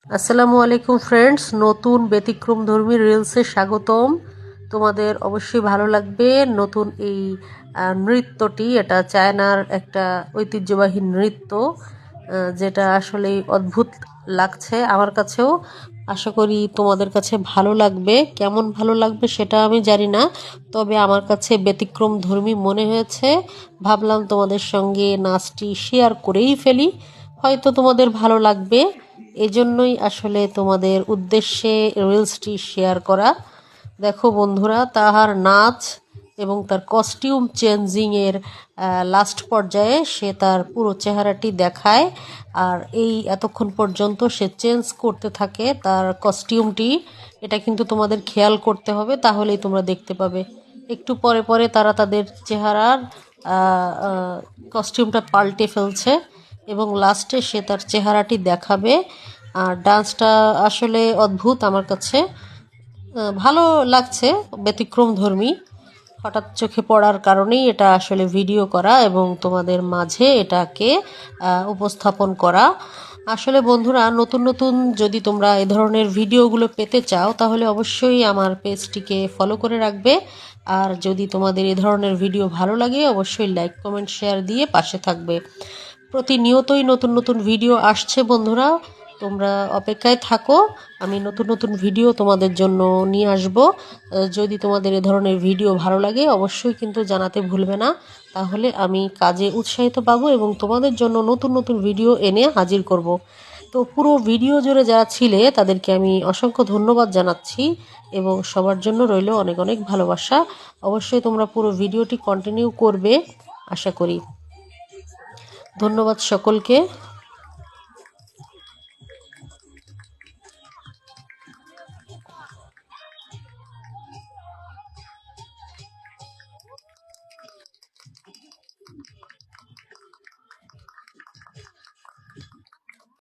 আসসালামু আলাইকুম ফ্রেন্ডস, নতুন ব্যতিক্রমধর্মী রিলসে স্বাগতম। তোমাদের অবশ্যই ভালো লাগবে নতুন এই নৃত্যটি। এটা চায়নার একটা ঐতিহ্যবাহী নৃত্য, যেটা আসলে অদ্ভুত লাগছে আমার কাছেও। আশা করি তোমাদের কাছে ভালো লাগবে। কেমন ভালো লাগবে সেটা আমি জানি না, তবে আমার কাছে ব্যতিক্রমধর্মী মনে হয়েছে। ভাবলাম তোমাদের সঙ্গে নাচটি শেয়ার করেই ফেলি, হয়তো তোমাদের ভালো লাগবে। এজন্যই আসলে তোমাদের উদ্দেশ্যে রিলসটি শেয়ার করা। দেখো বন্ধুরা, তাহার নাচ এবং তার কস্টিউম চেঞ্জিংয়ের লাস্ট পর্যায়ে সে তার পুরো চেহারাটি দেখায়, আর এই এতক্ষণ পর্যন্ত সে চেঞ্জ করতে থাকে তার কস্টিউমটি। এটা কিন্তু তোমাদের খেয়াল করতে হবে, তাহলেই তোমরা দেখতে পাবে। একটু পরে পরে তারা তাদের চেহারার কস্টিউমটা পাল্টে ফেলছে এবং লাস্টে সে তার চেহারাটি দেখাবে। আর ডান্সটা আসলে অদ্ভুত, আমার কাছে ভালো লাগছে, ব্যতিক্রমধর্মী। হঠাৎ চোখে পড়ার কারণেই এটা আসলে ভিডিও করা এবং তোমাদের মাঝে এটাকে উপস্থাপন করা। আসলে বন্ধুরা, নতুন নতুন যদি তোমরা এ ধরনের ভিডিওগুলো পেতে চাও তাহলে অবশ্যই আমার পেজটিকে ফলো করে রাখবে। আর যদি তোমাদের এ ধরনের ভিডিও ভালো লাগে অবশ্যই লাইক কমেন্ট শেয়ার দিয়ে পাশে থাকবে। প্রতিনিয়তই নতুন নতুন ভিডিও আসছে বন্ধুরা, তোমরা অপেক্ষায় থাকো। আমি নতুন নতুন ভিডিও তোমাদের জন্য নিয়ে আসব। যদি তোমাদের এ ধরনের ভিডিও ভালো লাগে অবশ্যই কিন্তু জানাতে ভুলবে না, তাহলে আমি কাজে উৎসাহিত পাবো এবং তোমাদের জন্য নতুন নতুন ভিডিও এনে হাজির করব। তো পুরো ভিডিও জুড়ে যারা ছিলে তাদেরকে আমি অসংখ্য ধন্যবাদ জানাচ্ছি এবং সবার জন্য রইল অনেক অনেক ভালোবাসা। অবশ্যই তোমরা পুরো ভিডিওটি কন্টিনিউ করবে আশা করি। ধন্যবাদ সকলকে।